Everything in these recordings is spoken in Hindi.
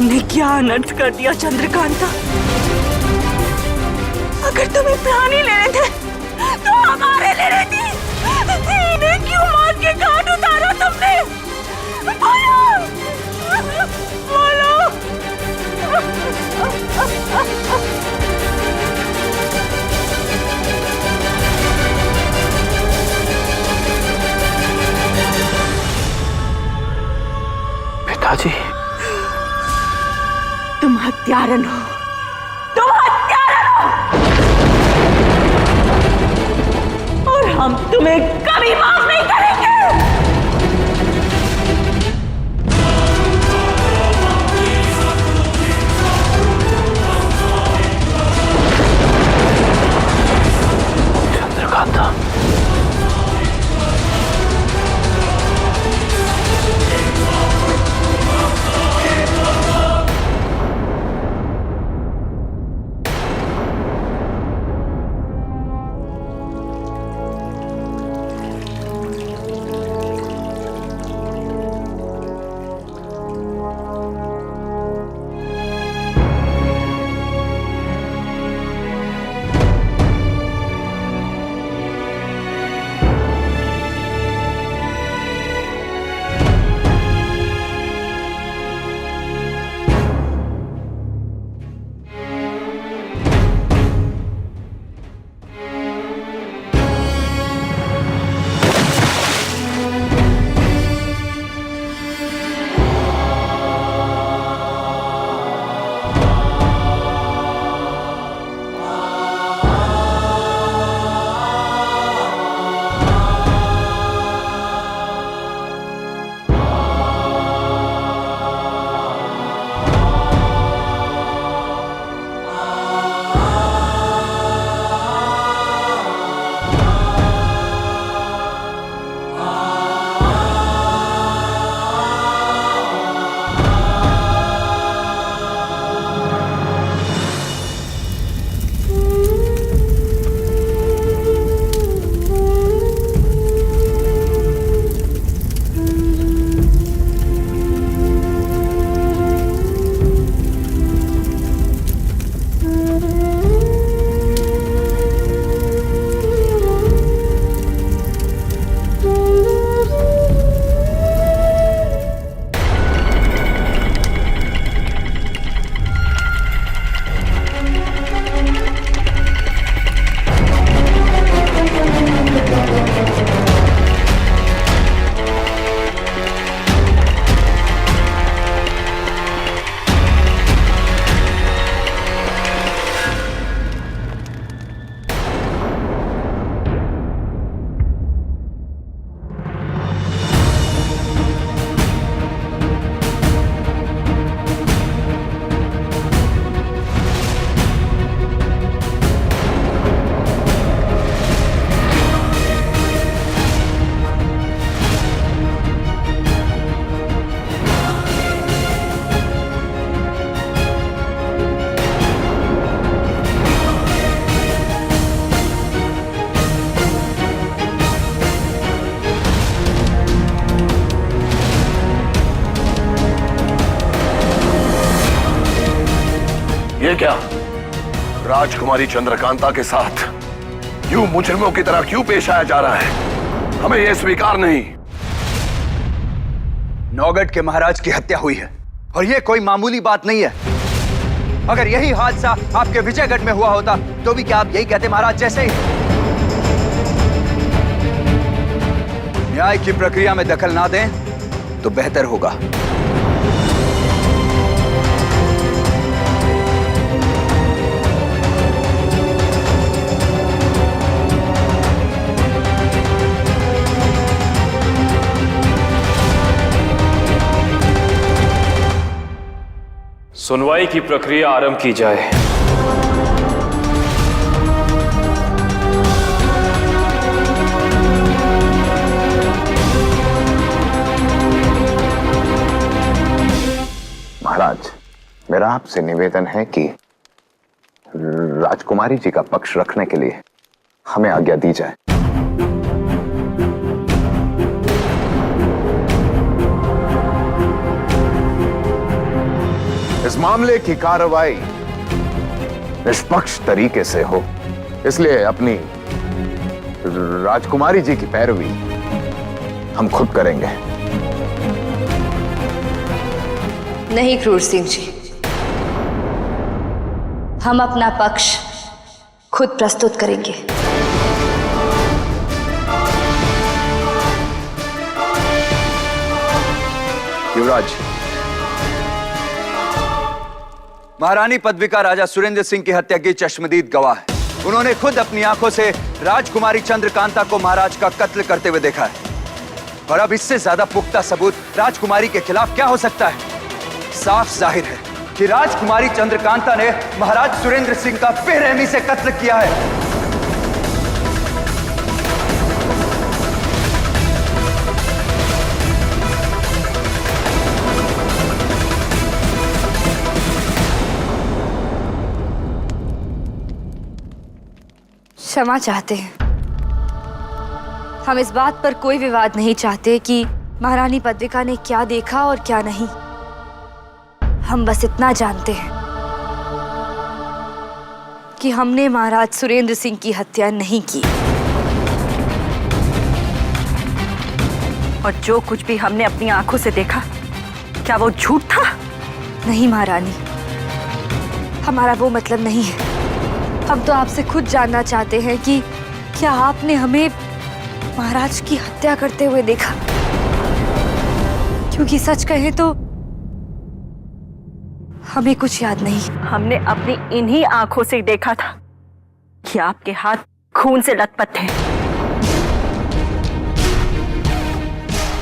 तुमने क्या अनर्थ कर दिया चंद्रकांता। अगर तुम्हें प्राण ही लेने थे तो हमारे लेने थी। इन्हें क्यों मार के घाट उतारा तुमने? बोलो, बोलो। पिताजी, तुम हत्यारन हो, तुम हत्यारन हो, और हम तुम्हें कभी माफ नहीं करेंगे। चंद्रकांता, ये क्या राजकुमारी चंद्रकांता के साथ यूं मुजरिमों की तरह क्यों पेश आया जा रहा है? हमें यह स्वीकार नहीं। नौगढ़ के महाराज की हत्या हुई है और यह कोई मामूली बात नहीं है। अगर यही हादसा आपके विजयगढ़ में हुआ होता तो भी क्या आप यही कहते महाराज जैसे ही? न्याय की प्रक्रिया में दखल ना दें तो बेहतर होगा। सुनवाई की प्रक्रिया आरंभ की जाए। महाराज, मेरा आपसे निवेदन है कि राजकुमारी जी का पक्ष रखने के लिए हमें आज्ञा दी जाए। इस मामले की कार्रवाई निष्पक्ष तरीके से हो, इसलिए अपनी राजकुमारी जी की पैरवी हम खुद करेंगे। नहीं क्रूर सिंह जी, हम अपना पक्ष खुद प्रस्तुत करेंगे। युवराज, महारानी पदविका राजा सुरेंद्र सिंह की हत्या की चश्मदीद गवाह है। उन्होंने खुद अपनी आंखों से राजकुमारी चंद्रकांता को महाराज का कत्ल करते हुए देखा है। और अब इससे ज्यादा पुख्ता सबूत राजकुमारी के खिलाफ क्या हो सकता है? साफ जाहिर है कि राजकुमारी चंद्रकांता ने महाराज सुरेंद्र सिंह का बेरहमी से कत्ल किया है। क्षमा चाहते हैं। हम इस बात पर कोई विवाद नहीं चाहते कि महारानी पदविका ने क्या देखा और क्या नहीं। हम बस इतना जानते हैं कि हमने महाराज सुरेंद्र सिंह की हत्या नहीं की। और जो कुछ भी हमने अपनी आंखों से देखा, क्या वो झूठ था? नहीं महारानी, हमारा वो मतलब नहीं है। हम तो आपसे खुद जानना चाहते हैं कि क्या आपने हमें महाराज की हत्या करते हुए देखा? क्योंकि सच कहें तो हमें कुछ याद नहीं। हमने अपनी इन्हीं आंखों से देखा था कि आपके हाथ खून से लथपथ थे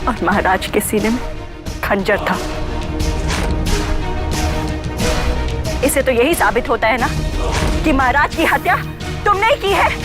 और महाराज के सीने में खंजर था। इससे तो यही साबित होता है ना कि महाराज की हत्या तुमने ही की है।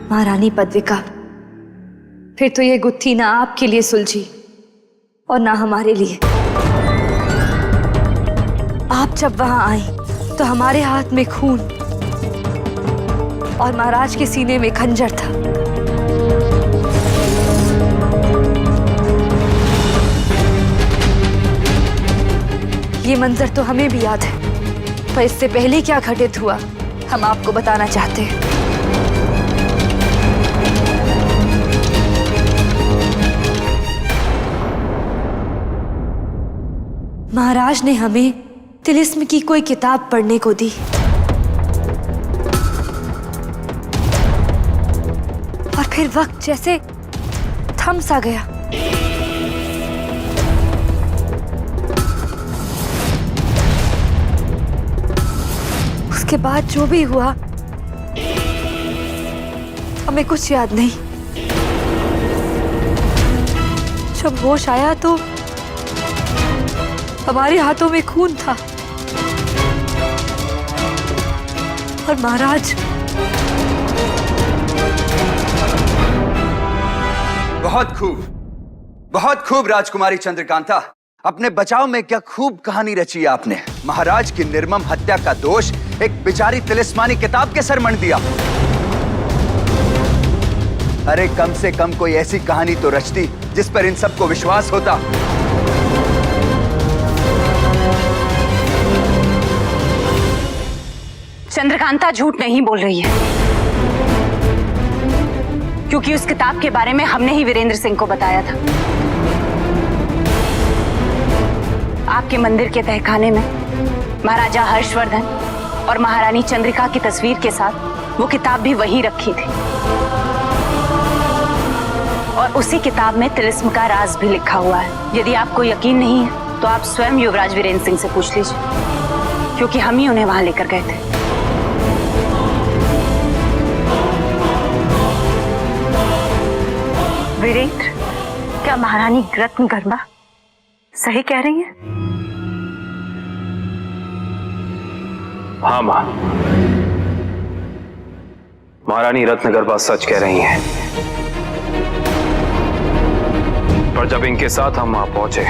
महारानी पदविका, फिर तो ये गुत्थी ना आपके लिए सुलझी और ना हमारे लिए। आप जब वहां आई तो हमारे हाथ में खून और महाराज के सीने में खंजर था। ये मंजर तो हमें भी याद है, पर इससे पहले क्या घटित हुआ हम आपको बताना चाहते हैं। महाराज ने हमें तिलिस्म की कोई किताब पढ़ने को दी और फिर वक्त जैसे थम सा गया। उसके बाद जो भी हुआ हमें कुछ याद नहीं। जब होश आया तो हमारे हाथों में खून था और महाराज। बहुत खूब राजकुमारी चंद्रकांता, अपने बचाव में क्या खूब कहानी रची आपने। महाराज की निर्मम हत्या का दोष एक बेचारी तिलिस्मानी किताब के सर मढ़ दिया। अरे कम से कम कोई ऐसी कहानी तो रचती जिस पर इन सबको विश्वास होता। चंद्रकांता झूठ नहीं बोल रही है, क्योंकि उस किताब के बारे में हमने ही वीरेंद्र सिंह को बताया था। आपके मंदिर के तहखाने में महाराजा हर्षवर्धन और महारानी चंद्रिका की तस्वीर के साथ वो किताब भी वहीं रखी थी और उसी किताब में तिलिस्म का राज भी लिखा हुआ है। यदि आपको यकीन नहीं है तो आप स्वयं युवराज वीरेंद्र सिंह से पूछ लीजिए, क्योंकि हम ही उन्हें वहां लेकर गए थे। वीरेंद्र, क्या महारानी रत्नगर्भा सही कह रही हैं? हाँ मां, महारानी रत्नगर्भा सच कह रही हैं। पर जब इनके साथ हम वहां पहुंचे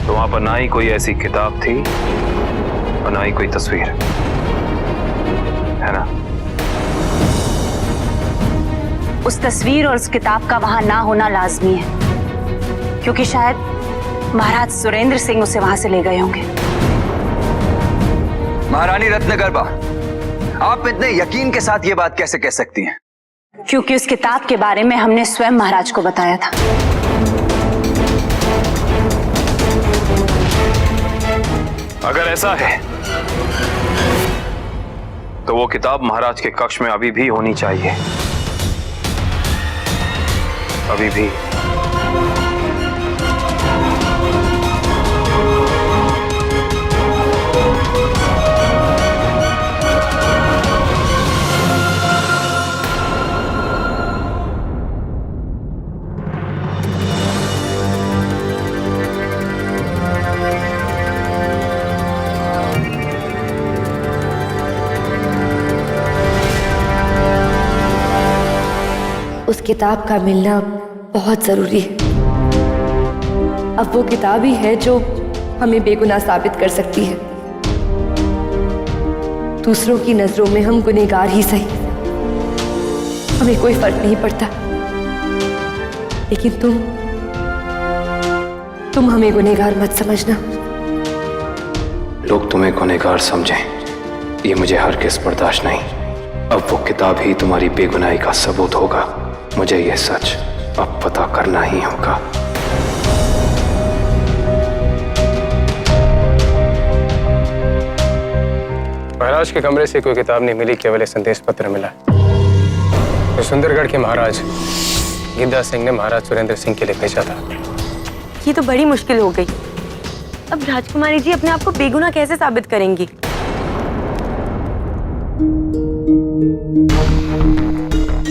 तो वहां पर ना ही कोई ऐसी किताब थी और ना ही कोई तस्वीर, है ना? उस तस्वीर और उस किताब का वहां ना होना लाजमी है, क्योंकि शायद महाराज सुरेंद्र सिंह उसे वहां से ले गए होंगे। महारानी रत्नगर्भा, आप इतने यकीन के साथ ये बात कैसे कह सकती हैं? क्योंकि उस किताब के बारे में हमने स्वयं महाराज को बताया था। अगर ऐसा है तो वो किताब महाराज के कक्ष में अभी भी होनी चाहिए, अभी भी। उस किताब का मिलना बहुत जरूरी है। अब वो किताब ही है जो हमें बेगुनाह साबित कर सकती है। दूसरों की नजरों में हम गुनहगार ही सही, हमें कोई फर्क नहीं पड़ता, लेकिन तुम हमें गुनहगार मत समझना। लोग तुम्हें गुनहगार समझें, ये मुझे हरगिज़ बर्दाश्त नहीं। अब वो किताब ही तुम्हारी बेगुनाही का सबूत होगा। मुझे यह सच अब पता करना ही होगा। महाराज के कमरे से कोई किताब नहीं मिली, केवल एक संदेश पत्र मिला तो सुंदरगढ़ के महाराज गिद्दा सिंह ने महाराज सुरेंद्र सिंह के लिए भेजा था। ये तो बड़ी मुश्किल हो गई। अब राजकुमारी जी अपने आप को बेगुनाह कैसे साबित करेंगी?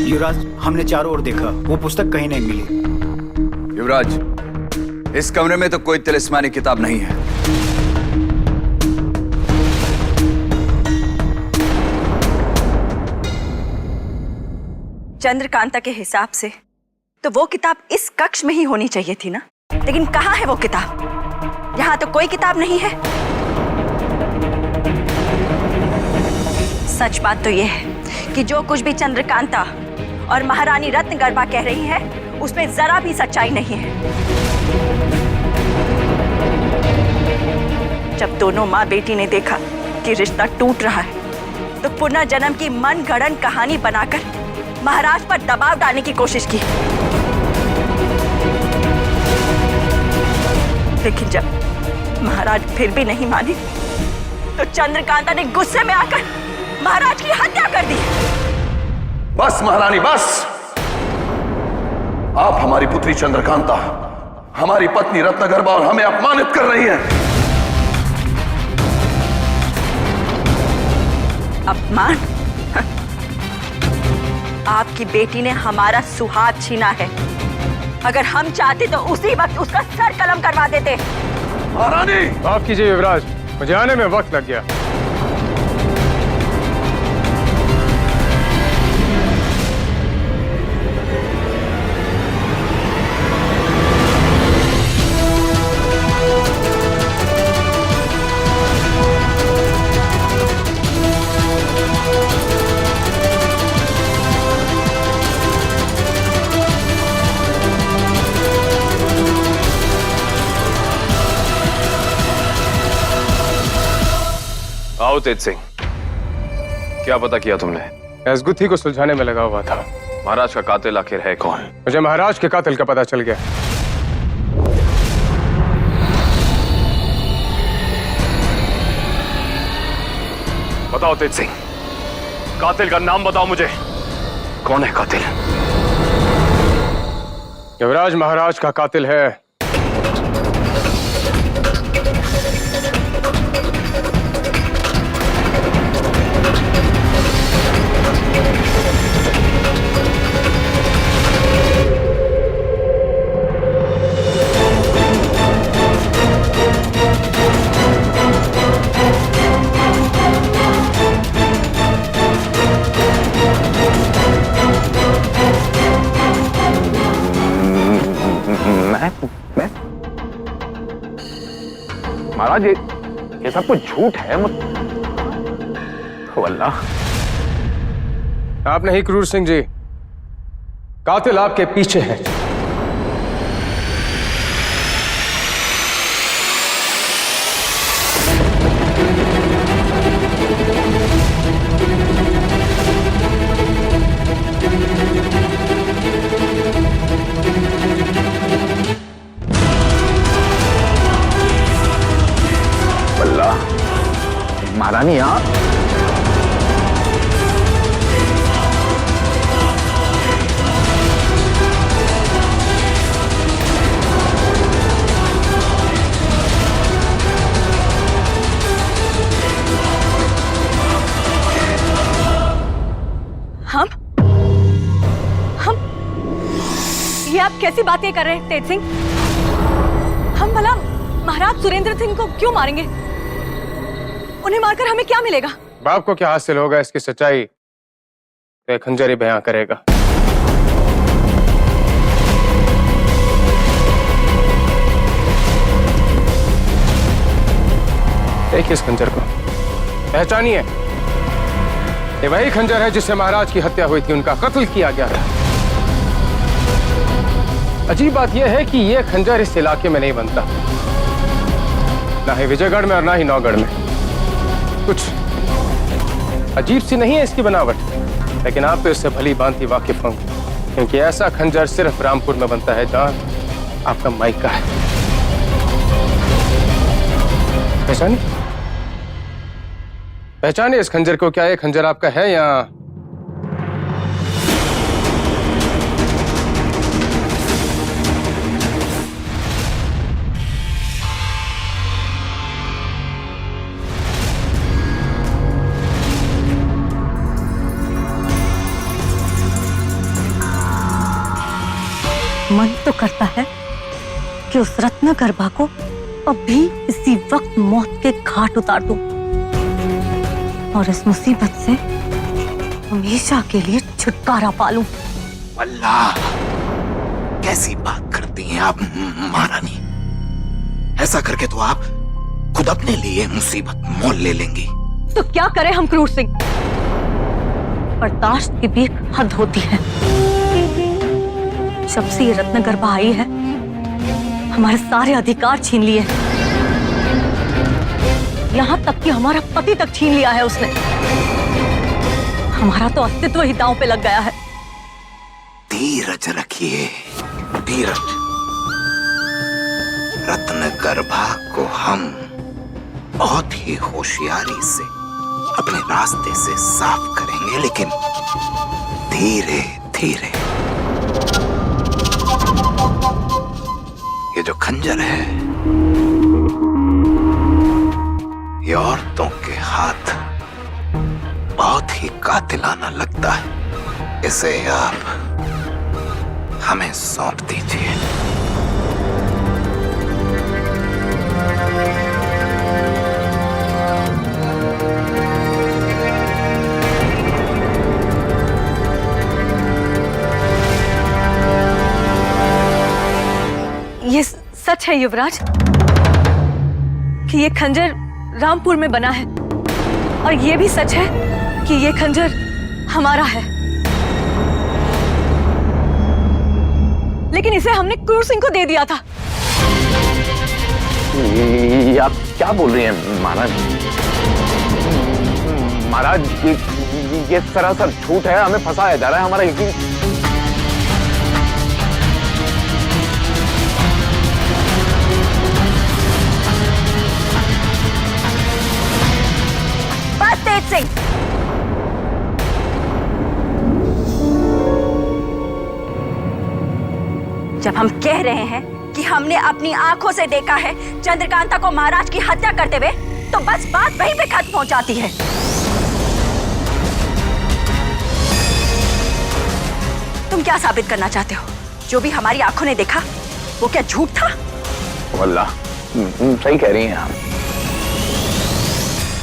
युवराज, हमने चारों ओर देखा, वो पुस्तक कहीं नहीं मिली। युवराज, इस कमरे में तो कोई तिलिस्मानी किताब नहीं है। चंद्रकांता के हिसाब से तो वो किताब इस कक्ष में ही होनी चाहिए थी ना, लेकिन कहाँ है वो किताब? यहाँ तो कोई किताब नहीं है। सच बात तो ये है कि जो कुछ भी चंद्रकांता और महारानी रत्नगर्भा कह रही है उसमें जरा भी सच्चाई नहीं है। जब दोनों माँ बेटी ने देखा कि रिश्ता टूट रहा है तो पुनर्जन्म की मनगढ़ंत कहानी बनाकर महाराज पर दबाव डालने की कोशिश की, लेकिन जब महाराज फिर भी नहीं माने तो चंद्रकांता ने गुस्से में आकर महाराज की हत्या कर दी। बस महारानी, बस। आप हमारी पुत्री चंद्रकांता, हमारी पत्नी रत्नगर्भा और हमें अपमानित कर रही हैं। अपमान? आपकी बेटी ने हमारा सुहाग छीना है। अगर हम चाहते तो उसी वक्त उसका सर कलम करवा देते। महारानी! माफ कीजिए युवराज, मुझे आने में वक्त लग गया। आओ तेज सिंह, क्या पता किया तुमने? मैं इस गुत्थी को सुलझाने में लगा हुआ था। महाराज का कातिल आखिर है कौन? मुझे महाराज के कातिल का पता चल गया। बताओ तेज सिंह, कातिल का नाम बताओ मुझे। कौन है कातिल? युवराज, महाराज का कातिल है महाराज ये सब कुछ झूठ है। अल्लाह, आप नहीं क्रूर सिंह जी, कातिल आपके पीछे है। महारानी आप हम ये आप कैसी बातें कर रहे हैं तेज सिंह? हम भला महाराज सुरेंद्र सिंह को क्यों मारेंगे? उन्हें मारकर हमें क्या मिलेगा? बाप को क्या हासिल होगा इसकी सच्चाई तो एक खंजर ही बयां करेगा। देखिए इस खंजर को, पहचानिए। ये वही खंजर है जिससे महाराज की हत्या हुई थी, उनका कत्ल किया गया था। अजीब बात यह है कि यह खंजर इस इलाके में नहीं बनता, ना ही विजयगढ़ में और ना ही नौगढ़ में। कुछ अजीब सी नहीं है इसकी बनावट, लेकिन आप तो इससे भली भांति वाकिफ होंगे, क्योंकि ऐसा खंजर सिर्फ रामपुर में बनता है जहां आपका मायका है। पहचानिए, पहचानिए इस खंजर को। क्या ये खंजर आपका है या मन तो करता है कि उस रत्नगर्भा को अभी इसी वक्त मौत के घाट उतार दूं और इस मुसीबत से हमेशा के लिए छुटकारा पालूं। अल्लाह, कैसी बात करती हैं आप महारानी? ऐसा करके तो आप खुद अपने लिए मुसीबत मोल ले लेंगी। तो क्या करें हम क्रूर सिंह? बर्दाश्त की भी एक हद होती है। जब से ये रत्नगर्भा आई है, हमारे सारे अधिकार छीन लिए, यहां तक कि हमारा पति तक छीन लिया है उसने। हमारा तो अस्तित्व ही दांव पे लग गया है। धीरज रखिए, धीरज। रत्नगर्भा को हम बहुत ही होशियारी से अपने रास्ते से साफ करेंगे, लेकिन धीरे धीरे। ये जो खंजर है, ये औरतों के हाथ बहुत ही कातिलाना लगता है। इसे आप हमें सौंप दीजिए। ये सच है युवराज कि ये खंजर रामपुर में बना है, और ये भी सच है कि ये खंजर हमारा है, लेकिन इसे हमने क्रूर सिंह को दे दिया था। ये आप क्या बोल रही हैं महाराज? महाराज ये सरासर झूठ है, हमें फंसाया जा रहा है, हमारा यकीन। बस तेज सिंह, जब हम कह रहे हैं कि हमने अपनी आंखों से देखा है चंद्रकांता को महाराज की हत्या करते हुए, तो बस बात वहीं पे खत्म हो जाती है। तुम क्या साबित करना चाहते हो? जो भी हमारी आंखों ने देखा वो क्या झूठ था? अल्लाह, सही कह रही हैं आप।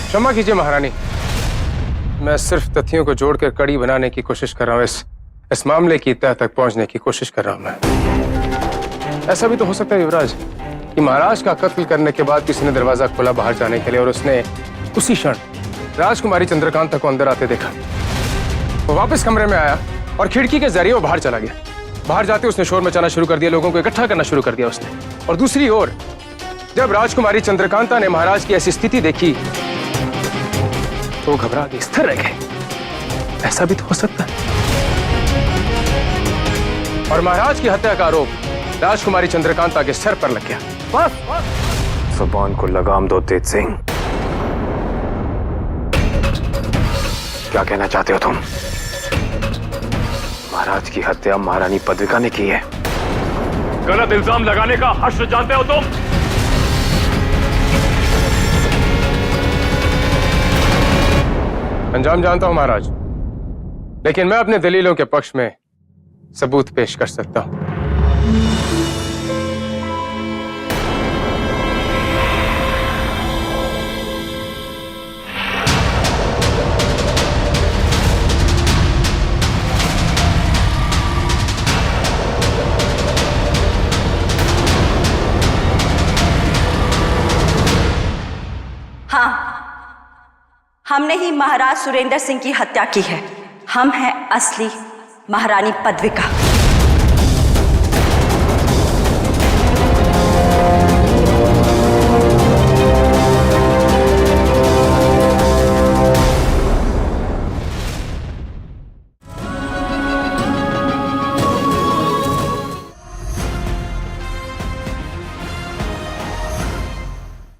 क्षमा कीजिए महारानी, मैं सिर्फ तथ्यों को जोड़कर कड़ी बनाने की कोशिश कर रहा हूँ। इस मामले की तह तक पहुंचने की कोशिश कर रहा हूं मैं। ऐसा भी तो हो सकता है युवराज कि महाराज का कत्ल करने के बाद किसी ने दरवाजा खोला बाहर जाने के लिए और उसने उसी क्षण राजकुमारी चंद्रकांता को अंदर आते देखा। वो वापस कमरे में आया और खिड़की के जरिए वो बाहर चला गया। बाहर जाते उसने शोर मचाना शुरू कर दिया, लोगों को इकट्ठा करना शुरू कर दिया उसने। और दूसरी ओर जब राजकुमारी चंद्रकांता ने महाराज की ऐसी स्थिति देखी तो वो घबरा के स्थिर रह गए। ऐसा भी तो हो सकता है। और महाराज की हत्या का आरोप राजकुमारी चंद्रकांता के सर पर लग गया। बस जुबान को लगाम दो तेज सिंह। क्या कहना चाहते हो तुम? महाराज की हत्या महारानी पद्विका ने की है। गलत इल्जाम लगाने का हश्र जानते हो तुम? अंजाम जानता हूं महाराज, लेकिन मैं अपने दलीलों के पक्ष में सबूत पेश कर सकता हूं। हाँ, हमने ही महाराज सुरेंद्र सिंह की हत्या की है। हम हैं असली महारानी पद्विका।